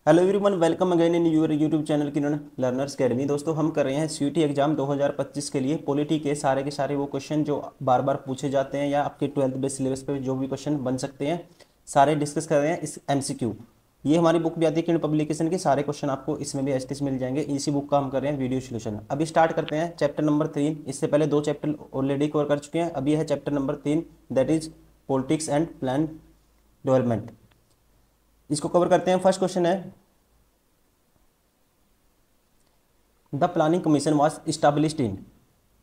Hello everyone, welcome again in your YouTube channel Kiran learners academy. दोस्तों, हम कर रहे हैं सीयूटी एग्जाम 2025 के लिए पॉलिटी के सारे वो क्वेश्चन जो बार बार पूछे जाते हैं या आपके 12th बेस सिलेबस पे जो भी क्वेश्चन बन सकते हैं, सारे डिस्कस कर रहे हैं इस एमसीक्यू। ये हमारी बुक भी आती है किरण पब्लिकेशन की, सारे क्वेश्चन आपको इसमें भी एसटीस मिल जाएंगे। इसी बुक का हम कर रहे हैं वीडियो सोल्यूशन। अभी स्टार्ट करते हैं चैप्टर नंबर 3। इससे पहले 2 चैप्टर ऑलरेडी कवर कर चुके हैं। अभी है chapter number 3, that is politics and plan development. इसको कवर करते हैं। फर्स्ट क्वेश्चन है, the planning commission was established in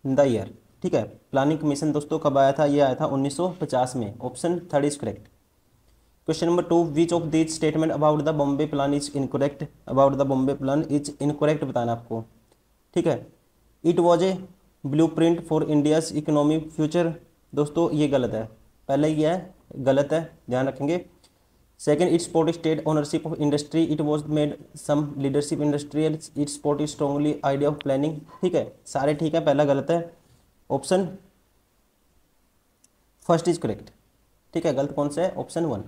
the year. ठीक है, प्लानिंग कमीशन दोस्तों कब आया था? ये आया था 1950 में। Option third is correct. Question number 2, which of this statement about the Bombay plan is incorrect? About the Bombay plan is incorrect बताना आपको। ठीक है, it was a blue print for India's economy future. दोस्तों ये गलत है, पहले ये है गलत है, ध्यान रखेंगे। Second, it support state ownership of industry. It was made some leadership industrial. It support strongly idea of planning. ठीक है, सारे ठीक है, पहला गलत है। Option first is correct. ठीक है, गलत कौन सा है? Option 1।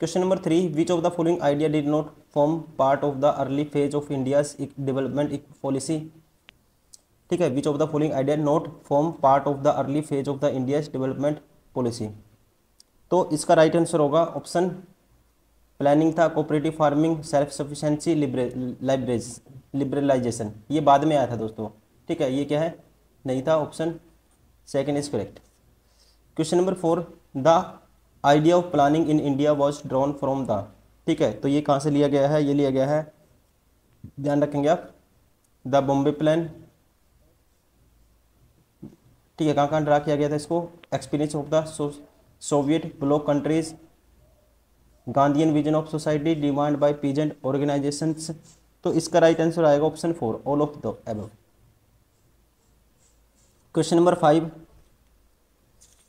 Question number 3, which of the following idea did not form part of the early phase of India's development policy? ठीक है, which of the following idea not form part of the early phase of the India's development policy? तो इसका right answer होगा option planning था, cooperative farming, self sufficiency, liberalisation. ये बाद में आया था दोस्तों। ठीक है, ये क्या है? नहीं था। Option second is correct. Question number 4, the idea of planning in India was drawn from the. ठीक है, तो ये कहाँ से लिया गया है? ये लिया गया है, ध्यान रखेंगे आप, द बॉम्बे प्लान। ठीक है, कहाँ ड्रा किया गया था इसको? Experience of the Soviet block countries, Gandhian vision of society, demand by peasant organisations. तो इसका राइट आंसर आएगा option 4, all of the above. Question number 5,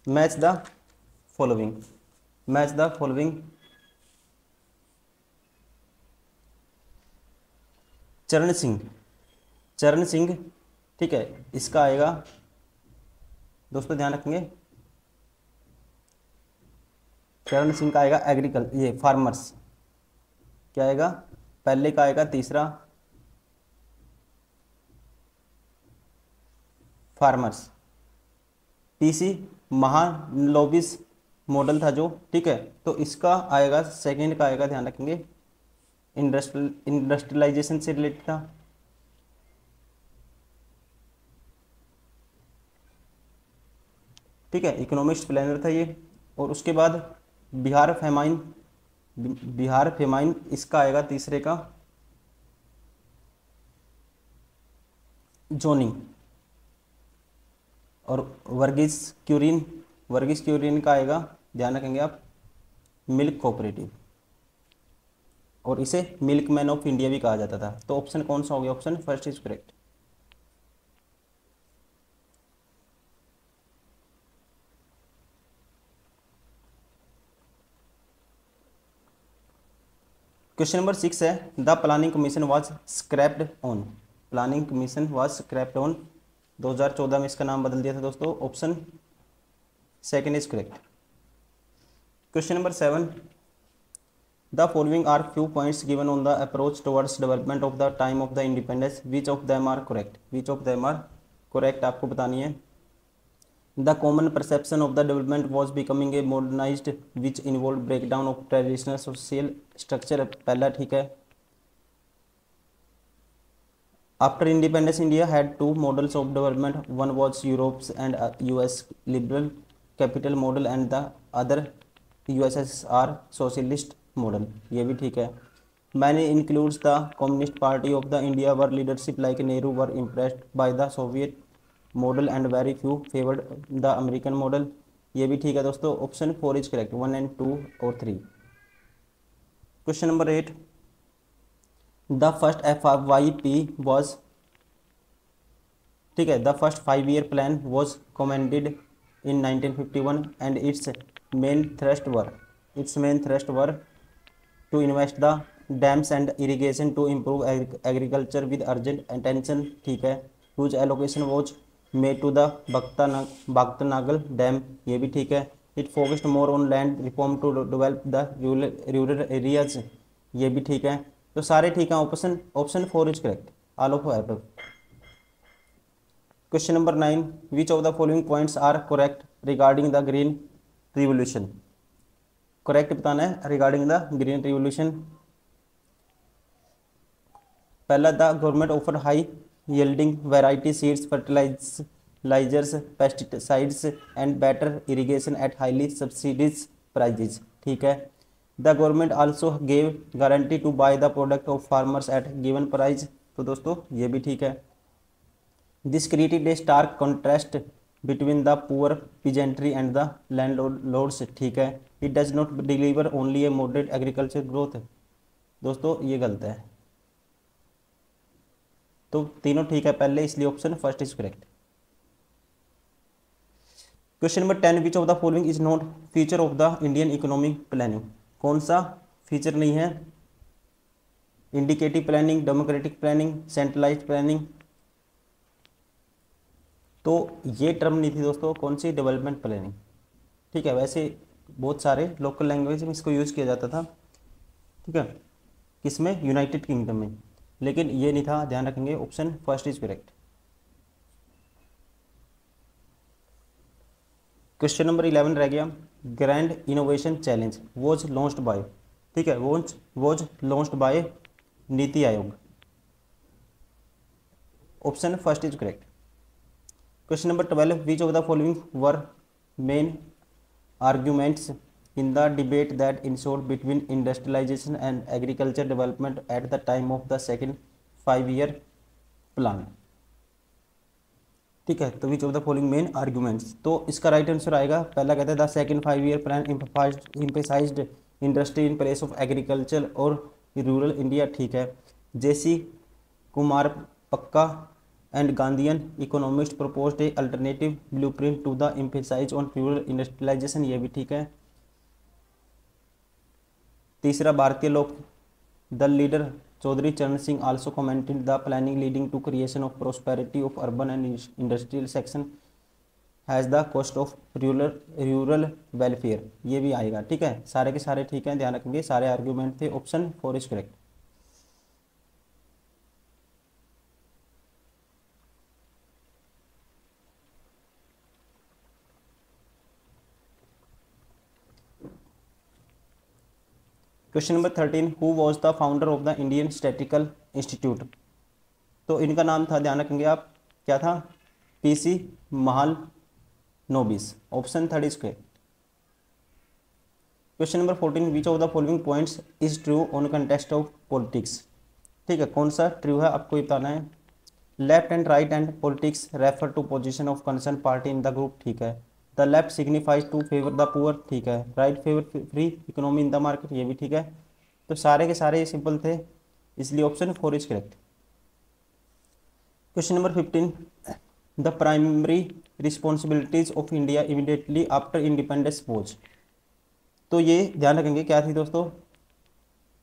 match the following. Match the following. चरण सिंह, चरण सिंह। ठीक है, इसका आएगा दोस्तों, ध्यान रखेंगे, चरण सिंह का आएगा ये फार्मर्स। क्या आएगा? पहले का आएगा तीसरा फार्मर्स। टीसी महालनोबिस मॉडल था जो। ठीक है, तो इसका आएगा सेकंड का आएगा, ध्यान रखेंगे, इंडस्ट्रियलाइजेशन से रिलेटेड था। ठीक है, इकोनॉमिक्स प्लानर था ये। और उसके बाद बिहार फेमाइन इसका आएगा तीसरे का जोनिंग। और वर्गीस क्यूरिन का आएगा, ध्यान रखेंगे आप, मिल्क कोऑपरेटिव। और इसे मिल्क मैन ऑफ इंडिया भी कहा जाता था। तो ऑप्शन कौन सा हो गया? Option first is correct. Question number 6 है, the planning commission was scrapped on. Planning commission was scrapped on 2014 में इसका नाम बदल दिया था दोस्तों। Option second is correct. Question number 7, the following are few points given on the approach towards development of the time of the independence, which of them are correct? Which of them are correct आपको बतानी है। The common perception of the development was becoming a modernised which involve breakdown of traditional social structure, पहला ठीक है। After independence India had two models of development, one was Europe's and US liberal capital model and the other USSR socialist model, ये भी ठीक है। Many includes the communist party of the India were leadership like Nehru were impressed by the Soviet model and very few favoured the American model, ये भी ठीक है दोस्तों। Option 4 is correct, 1 and 2 और 3। Question number 8, the first FYP was, ठीक है, the first 5-year plan was commended in 1951 and its main thrust were to invest the dams and irrigation to improve agriculture with urgent attention, ठीक है। Whose allocation was made to the Bhakra Nangal dam, ये भी ठीक है। It focused more on land reform to develop the rural areas, ये भी ठीक है। तो सारे ठीक हैं, option option 4 is correct, all of above. Question number 9, which of the following points are correct regarding the green revolution. Correct बताना है रिगार्डिंग द ग्रीन रिवोल्यूशन। पहला, the government offer high yielding variety seeds fertilisers pesticides and better irrigation at highly subsidies prices, ठीक है। The government also gave guarantee to buy the product of farmers at given price, तो दोस्तों ये भी ठीक है। This created a stark contrast between the poor peasantry and the landlords, ठीक है। It does not deliver only a moderate agriculture growth, दोस्तों ये गलत है। तो तीनों ठीक है पहले, इसलिए option first is correct. Question number 10, which of the following is not feature of the Indian economic planning. कौन सा फीचर नहीं है? Indicative planning, democratic planning, centralised planning. तो ये टर्म नहीं थी दोस्तों, कौन सी? डेवलपमेंट प्लानिंग, ठीक है। वैसे बहुत सारे लोकल लैंग्वेज में इसको यूज़ किया जाता था, ठीक है, किसमें? यूनाइटेड किंगडम में, लेकिन ये नहीं था, ध्यान रखेंगे। Option first is correct. Question number 11 रह गया, grand innovation challenge was launched by, ठीक है, was launched by NITI Aayog, option first is correct. Question number 12, which of the following were main arguments in the debate that insured between industrialisation and agriculture development at the time of the second 5-year plan, ठीक है। तो which of the following main arguments, तो इसका right answer आएगा, पहला कहते हैं the second 5-year plan emphasized industry in place of agriculture और रूरल इंडिया, ठीक है। J C Kumarappa and Gandhian economist proposed a alternative blueprint to the emphasize on rural industrialization, ये भी ठीक है। तीसरा, भारतीय लोक दल leader Chaudhary Charan Singh also commented the planning leading to creation of prosperity of urban and industrial section has the cost of rural welfare, ये भी आएगा, ठीक है। सारे के सारे ठीक हैं, ध्यान रखेंगे, सारे आर्ग्यूमेंट थे। Option 4 is correct. Question number 13, who was the founder of the Indian statistical institute. तो इनका नाम था, ध्यान रखेंगे आप, क्या था? PC Mahalanobis, option 3 is correct. Question number 14, which of the following points is true on context of politics, ठीक है, कौन सा ट्रू है आपको ये बताना है। Left and right and politics refer to position of concern party in the group, ठीक है। The left signifies to favour the poor, ठीक है। Right favour free economy in the market, ये भी ठीक है। तो सारे के सारे सिंपल थे, इसलिए option 4 is correct. Question number 15, the primary responsibilities of India immediately after independence was, तो ये ध्यान रखेंगे क्या थी दोस्तों?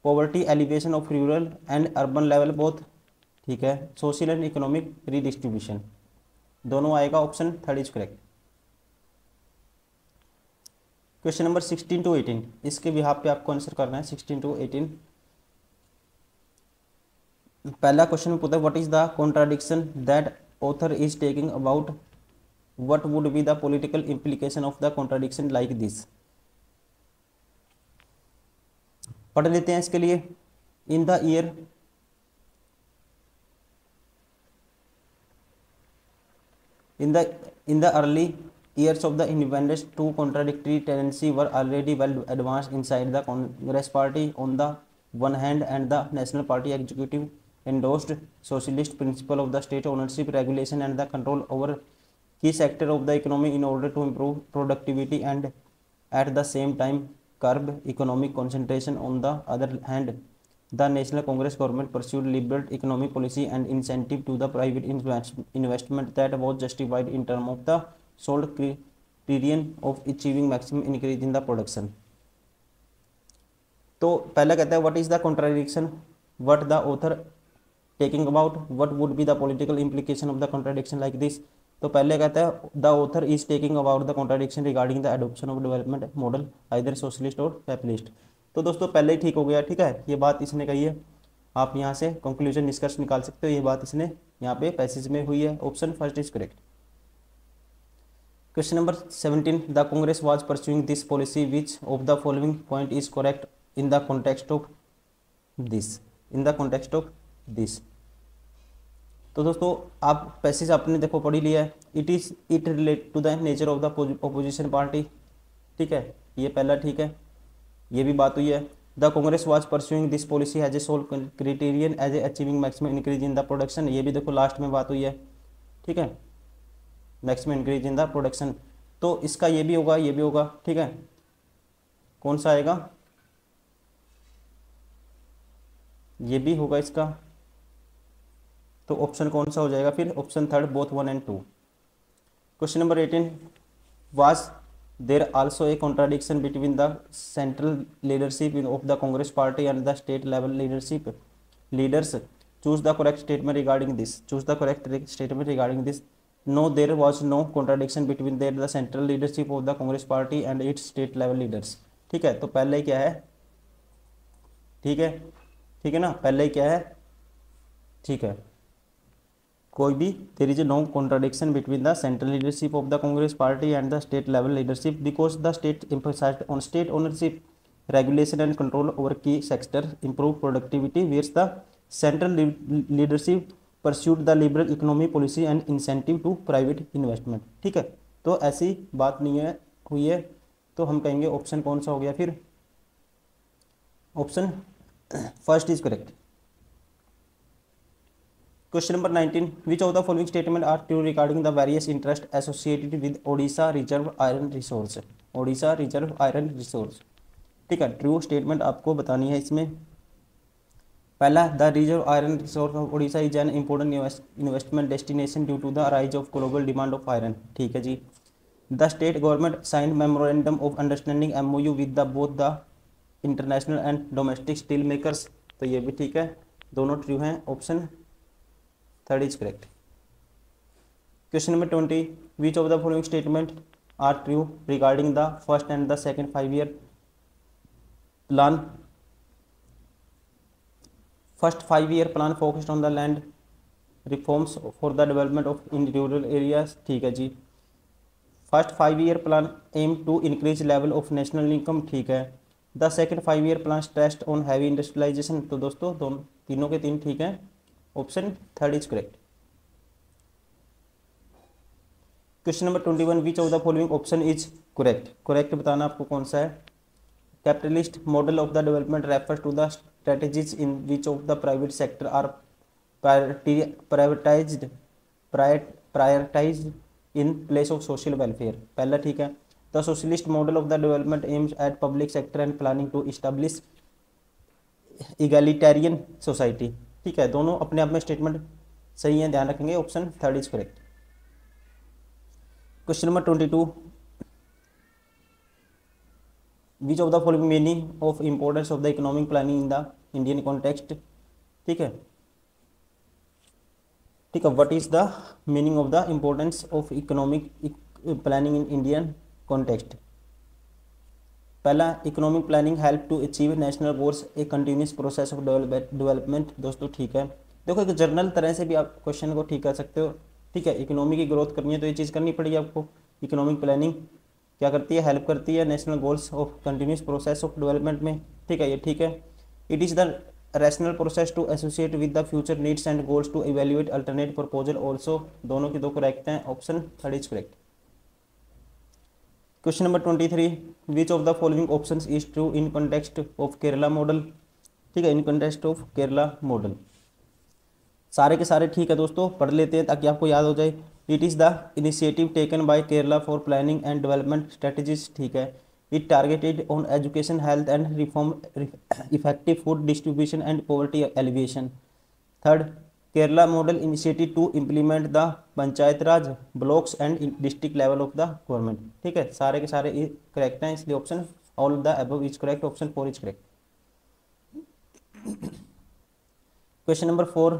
Poverty alleviation of rural and urban level both, ठीक है। सोशल एंड इकोनॉमिक रीडिस्ट्रीब्यूशन, दोनों आएगा, option 3 is correct. Question number 16 to 18, इसके बिहाफ पे आपको आंसर करना है 16 to 18। पहला क्वेश्चन पूछता है, what is the contradiction that author is taking about, what would be the political implication of the contradiction like this. पढ़ लेते हैं इसके लिए। In the year in the early years of the independence, two contradictory tendencies were already well advanced inside the Congress party. On the one hand, and the National Party executive endorsed socialist principle of the state ownership, regulation, and the control over key sector of the economy in order to improve productivity and at the same time curb economic concentration. On the other hand, the National Congress government pursued liberal economic policy and incentive to the private investment that was justified in terms of the sole criterion of achieving maximum increase in the production. तो पहला कहता है, what is the contradiction, what the author taking about, what would be the political implication of the contradiction like this. तो पहले कहता है the author is taking about the contradiction regarding the adoption of development model either socialist और capitalist. तो दोस्तों पहले ही ठीक हो गया, ठीक है, ये बात इसने कही है। आप यहाँ से कंक्लूजन निष्कर्ष निकाल सकते हो, ये बात इसने यहाँ पे पैसेज में हुई है। Option first is correct. Question number 17 the Congress was pursuing this policy which of the following point is correct in the context of this, in the context of this. तो दोस्तों आप पैसेज आपने देखो पढ़ ही लिया है। It relate to the nature of the opposition party, ठीक है, ये पहला ठीक है, ये भी बात हुई है। The Congress was pursuing this policy has a sole criterion as a achieving maximum increase in the production, ये भी देखो लास्ट में बात हुई है, ठीक है, maximum increase in the production. तो इसका ये भी होगा, ये भी होगा, ठीक है, कौन सा आएगा, ये भी होगा इसका। तो ऑप्शन कौन सा हो जाएगा फिर, option third, both 1 and 2। Question number 18 was there also a contradiction between the central leadership of the Congress party and the state level leadership leaders, choose the correct statement regarding this, choose the correct statement regarding this. No there was no contradiction between there the central leadership of the Congress party and its state level leaders, ठीक है। तो पहले क्या है, ठीक है, ठीक है ना, पहले क्या है, ठीक है, कोई भी there is no contradiction between the central leadership of the Congress party and the state level leadership because the state emphasized on state ownership, regulation and control over key sector, improve productivity, whereas the central leadership pursued the liberal economy policy and incentive to private investment, ठीक है। तो ऐसी बात नहीं है हुई है, तो हम कहेंगे ऑप्शन कौन सा हो गया फिर, option first is correct. Question number 19 which of the following statement are true regarding the various interests associated with Odisha reserve iron resource, Odisha reserve iron resource, ठीक है। ट्रू स्टेटमेंट आपको बतानी है इसमें। पहला, the reserve iron resource of Odisha is an important investment destination due to the rise of global demand of iron, ठीक है जी। The state government signed memorandum of understanding MOU with the both the international and domestic steel makers, तो ये भी ठीक है, दोनों true हैं, option third is correct. Question number 20 which of the following statement are true regarding the first and the second 5-year plan, first 5-year plan focused on the land reforms for the development of in rural areas, ठीक है जी। First 5-year plan aim to increase level of national income, ठीक है। The second 5-year plan stressed on heavy industrialization, तो दोस्तों दोनों तीनों के तीन ठीक है, option third is correct. Question number 21 which of the following option is correct, correct बताना आपको कौन सा है। Capitalist model of the development refers to the strategies in which of the private sector are prioritised in place of social welfare, पहला ठीक है। The socialist model of the development aims at public sector and planning to establish egalitarian society, ठीक है, दोनों अपने आप में statement सही है, ध्यान रखेंगे, option third is correct. Question number 22 which of the following meaning of importance of the economic planning in the Indian context, ठीक है, ठीक है, what is the meaning of the importance of economic planning in Indian context. पहला, economic planning help to achieve national goals, a continuous process of development, दोस्तों ठीक है। देखो एक जर्नल तरह से भी आप क्वेश्चन को ठीक कर सकते हो, ठीक है। इकोनॉमी की ग्रोथ करनी है तो ये चीज़ करनी पड़ेगी आपको। इकोनॉमिक प्लानिंग क्या करती है, हेल्प करती है national goals of continuous process of development में, ठीक है, ये ठीक है। It is the rational process to associate with the future needs and goals to evaluate alternate proposal also, दोनों की दो करेक्ट हैं, option third is correct. Question number 23 which of the following options is true in context of Kerala model, ठीक है, in context of Kerala model. सारे के सारे ठीक है दोस्तों, पढ़ लेते हैं ताकि आपको याद हो जाए। It is the initiative taken by Kerala for planning and development strategies, ठीक है। It targeted on education, health and reform, effective food distribution and poverty alleviation. Third, Kerala model initiative to implement the panchayat raj blocks and district level of the government, ठीक है, सारे के सारे correct हैं, इसलिए option all the above is correct, option 4 is correct. Question number 4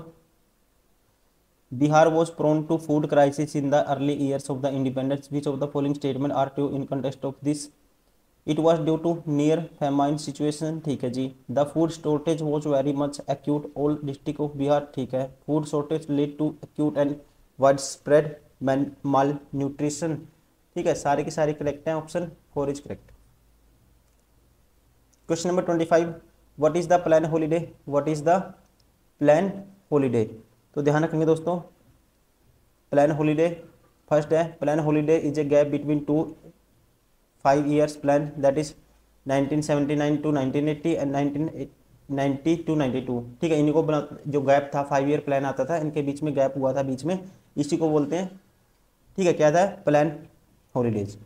Bihar was prone to food crisis in the early years of the independence, which of the following statement are true in context of this? It was due to near famine situation, ठीक है जी। The food shortage was very much acute all district of Bihar, ठीक है। Food shortage lead to acute and wide spread malnutrition, ठीक है। सारे के सारे करेक्ट हैं, option 4 is correct. Question number 25, what is the plan holiday? What is the plan holiday? तो ध्यान रखेंगे दोस्तों, प्लान हॉलीडे फर्स्ट है, plan holiday is a gap between 5 years plan, that is 1979 to 1980 and 1990 to 92, ठीक है। इनको बना जो गैप था 5 ईयर प्लान आता था, इनके बीच में गैप हुआ था बीच में, इसी को बोलते हैं, ठीक है, क्या था? Plan holidays.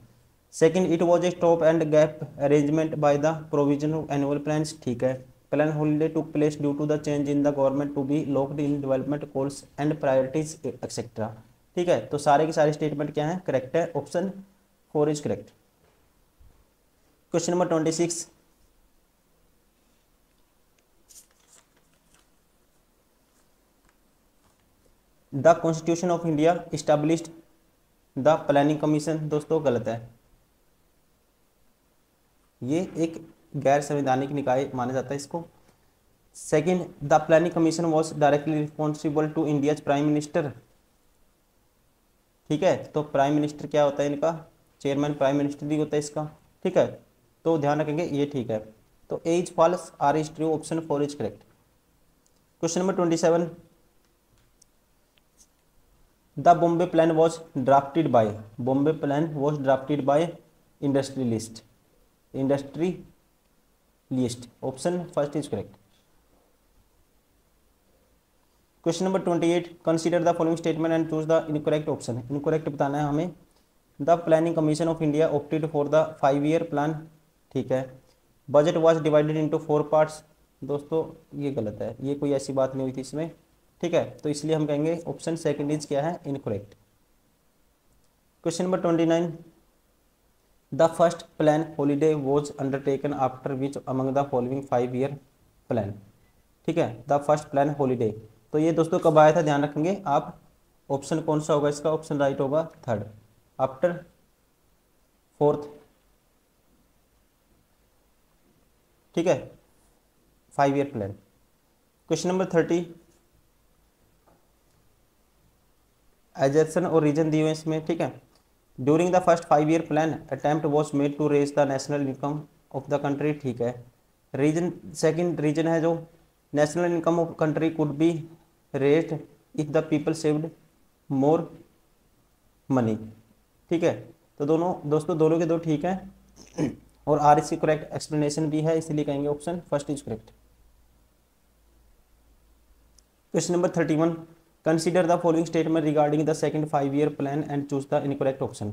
Second, it was a stop and gap arrangement by the provision of annual plans, ठीक है। Plan holiday took place due to the change in the government to be locked in development goals and priorities etcetera, ठीक है। तो सारे के सारे statement क्या है? करेक्ट है, option 4 is correct. Question number 26, the constitution of India established the planning commission, दोस्तों गलत है, ये एक गैर संवैधानिक निकाय माना जाता है इसको। Second, the planning commission was directly responsible to India's prime minister, ठीक है। तो प्राइम मिनिस्टर क्या होता है इनका? चेयरमैन प्राइम मिनिस्टर ही होता है इसका, ठीक है। तो ध्यान रखेंगे, ये ठीक है। तो A is false, R is true, option 4 is correct. Question number 27, the Bombay plan was drafted by, Bombay plan was drafted by industrialist, industrialist, option first is correct. Question number 28, consider the following statement and choose the incorrect option, incorrect बताना है हमें। The planning commission of India opted for the 5 year plan, ठीक है। Budget was divided into 4 parts, दोस्तों ये गलत है, ये कोई ऐसी बात नहीं हुई थी इसमें, ठीक है। तो इसलिए हम कहेंगे ऑप्शन सेकंड इज क्या है? Incorrect. Question number 29, the first plan holiday was undertaken after which among the following 5 year plan, ठीक है। द फर्स्ट प्लान हॉलीडे, तो ये दोस्तों कब आया था? ध्यान रखेंगे आप, ऑप्शन कौन सा होगा इसका? ऑप्शन राइट होगा थर्ड, आफ्टर 4th, ठीक है, 5 ईयर प्लान। क्वेश्चन नंबर 30, एजेक्शन और रीजन दिए हुए इसमें, ठीक है। During the first 5 year plan attempt was made to raise the national income of the country, ठीक है। रीजन, सेकंड रीजन है जो national income of country could be raised if the people saved more money, ठीक है। तो दोनों दोस्तों, दोनों के दो ठीक है, और आर इसकी करेक्ट एक्सप्लेनेशन भी है, इसलिए कहेंगे option first is correct. Question number 31, consider the following statement regarding the second 5 year plan and choose the incorrect option,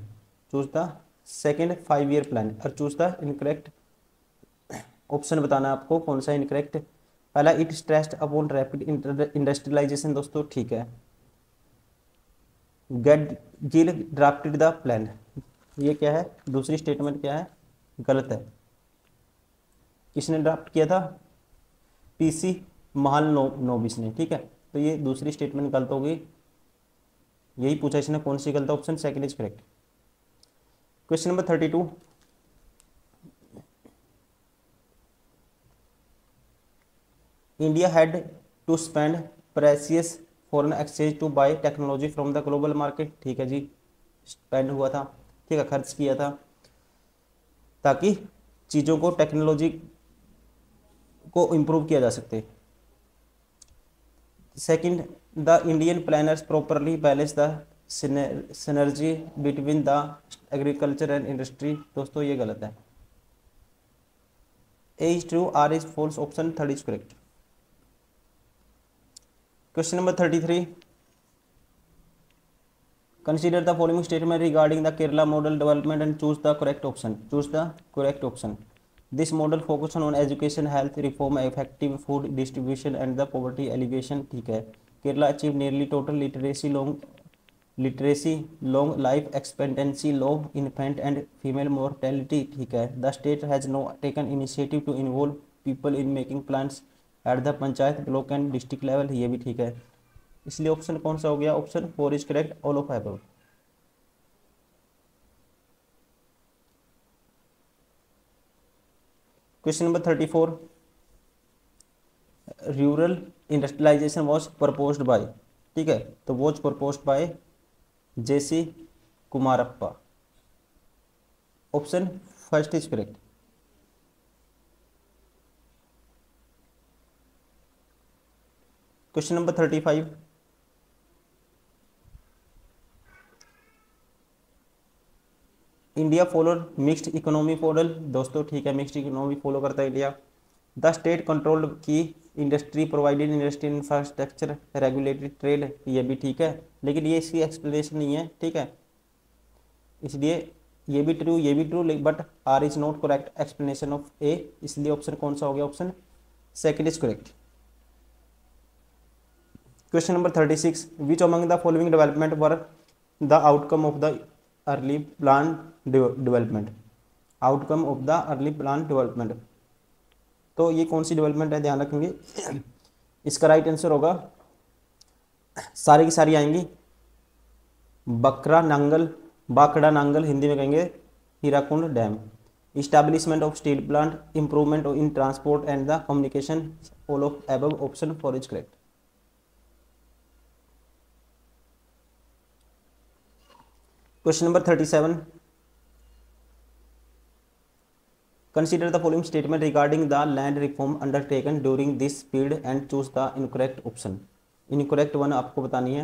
choose the second 5 year plan और चूज द इनकरेक्ट ऑप्शन बताना है आपको, कौन सा इनकरेक्ट। पहला, it stressed upon rapid industrialization, दोस्तों ठीक है। गैडगिल ड्राफ्टेड द प्लान, ये क्या है? दूसरी स्टेटमेंट क्या है? गलत है। किसने ड्राफ्ट किया था? पीसी महालनोबिस ने, ठीक है। तो ये दूसरी स्टेटमेंट गलत होगी, यही पूछा इसने, कौन सी गलत? Option second is correct. Question number 32, India had to spend precious foreign exchange to buy technology from the global market, ठीक है जी, स्पेंड हुआ था, ठीक है, खर्च किया था ताकि चीज़ों को, टेक्नोलॉजी को इम्प्रूव किया जा सके। Second, the Indian planners properly balance the synergy between the agriculture and industry, दोस्तों ये गलत है। A is true, R is false, option third is correct. Question number 33, consider the following statement regarding the Kerala model development and choose the correct option, choose the correct option. This model focus on education, health reform, effective food distribution and the poverty alleviation, ठीक है। Kerala achieve nearly total literacy, long life expectancy, low infant and female mortality, ठीक है। The state has no taken initiative to involve people in making plans at the panchayat, block and district level, ये भी ठीक है। इसलिए option कौन सा हो गया, option 4 is correct, all of above. Question number 34, rural industrialization was proposed by, ठीक है, तो was proposed by J C Kumarappa, option first is correct. Question number 35, India follow mixed economy model, दोस्तों ठीक है, मिक्स्ड इकोनॉमी फॉलो करता है इंडिया। द स्टेट कंट्रोल्ड की industry provided industry infrastructure regulated trade, ये भी ठीक है, लेकिन ये इसकी एक्सप्लेनेशन नहीं है, ठीक है, इसलिए ये भी true but R is not correct explanation of A, इसलिए ऑप्शन कौन सा हो गया, option second is correct. Question number 36, which among the following development were the outcome of the early plan development, outcome of the early plan development, तो ये कौन सी development है, ध्यान रखेंगे। इसका राइट आंसर होगा, सारी की सारी आएंगी, बाकड़ा नांगल हिंदी में कहेंगे Hirakud dam, establishment of steel plant, improvement in transport and the communication, all of above, option 4 is correct. Question number 37, consider the following statement regarding the land reform undertaken during this period and choose the incorrect option। Incorrect one आपको बतानी है।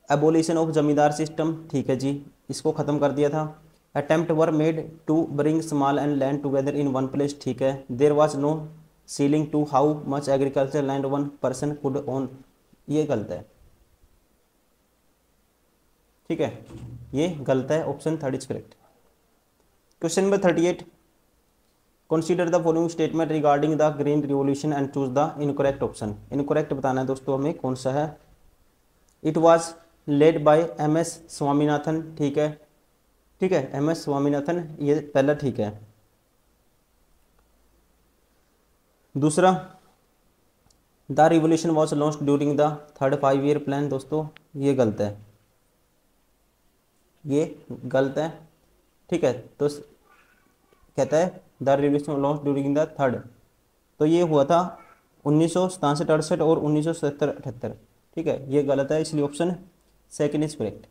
Abolition of जमींदार system, ठीक है जी, इसको ख़त्म कर दिया था। Attempt were made to bring small and land together in one place, ठीक है। There was no ceiling to how much agriculture land one person could own, ये गलत है, ठीक है, ये गलत है, option third is correct. Question number 38, consider the following statement regarding the green revolution and choose the incorrect option. Incorrect बताना है दोस्तों हमें कौन सा है। It was led by MS. Swaminathan, ठीक है, ठीक है, एम.एस. स्वामीनाथन, ये पहला ठीक है। दूसरा, the revolution was launched during the third 5 year plan, दोस्तों ये गलत है, ये गलत है, ठीक है, तो कहता है the revolution launch during the third, तो ये हुआ था 1967-68 और 1970-78, ठीक है, ये गलत है, इसलिए option second is correct.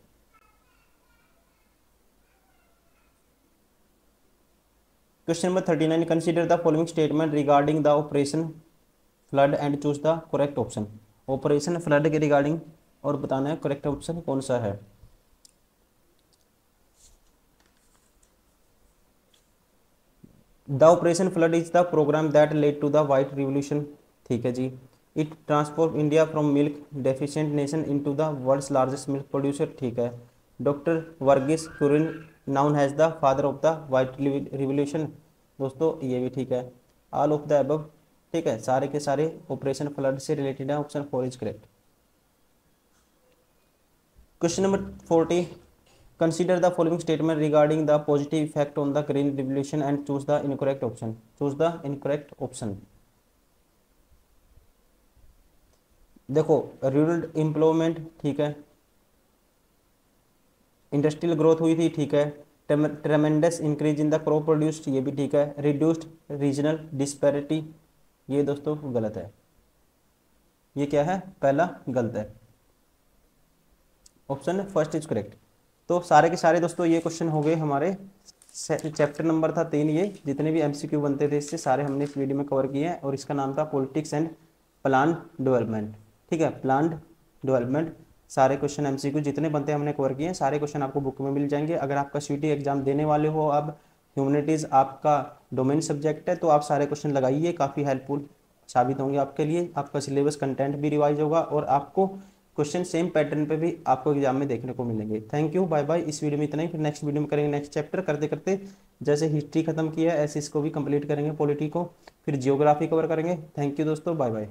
Question number 39, consider the following statement regarding the operation flood and choose the correct option. Operation flood के रिगार्डिंग और बताना है करेक्ट ऑप्शन कौन सा है। The operation flood is the program that led to the white revolution, ठीक है जी। It transform India from milk deficient nation into the world's largest milk producer, ठीक है। Doctor Verghese Kurien noun has the father of the white revolution, दोस्तों ये भी ठीक है, ऑल ऑफ द अबव, ठीक है, सारे के सारे ऑपरेशन फ्लड से रिलेटेड है, option 4 is correct. Question number 40, consider the following statement regarding the positive effect on the green revolution and choose the incorrect option. Choose the incorrect option. देखो, rural employment, ठीक है, industrial growth हुई थी, ठीक है, ट्रेमेंडस increase in the crop produced, ये भी ठीक है, रिड्यूस्ड रीजनल डिस्पैरिटी, ये दोस्तों गलत है, ये क्या है, पहला गलत है, ऑप्शन फर्स्ट इज करेक्ट। तो सारे के सारे दोस्तों ये क्वेश्चन हो गए हमारे, चैप्टर नंबर था 3, ये जितने भी एमसीक्यू बनते थे इससे सारे हमने इस वीडियो में कवर किए हैं, और इसका नाम था पॉलिटिक्स एंड प्लान डेवलपमेंट, ठीक है, प्लान डेवलपमेंट। सारे क्वेश्चन एमसीक्यू जितने बनते हैं हमने कवर किए हैं, सारे क्वेश्चन आपको बुक में मिल जाएंगे। अगर आपका सीटी एग्जाम देने वाले हो, अब ह्यूमैनिटीज़ आपका डोमेन सब्जेक्ट है, तो आप सारे क्वेश्चन लगाइए, काफ़ी हेल्पफुल साबित होंगे आपके लिए। आपका सिलेबस कंटेंट भी रिवाइज होगा और आपको क्वेश्चन सेम पैटर्न पे भी आपको एग्जाम में देखने को मिलेंगे। Thank you, bye bye. इस वीडियो में इतना ही, फिर नेक्स्ट वीडियो में करेंगे नेक्स्ट चैप्टर। करते करते जैसे हिस्ट्री खत्म किया है ऐसे इसको भी कंप्लीट करेंगे, पॉलिटी को, फिर जियोग्राफी कवर करेंगे। थैंक यू दोस्तों, बाय बाय।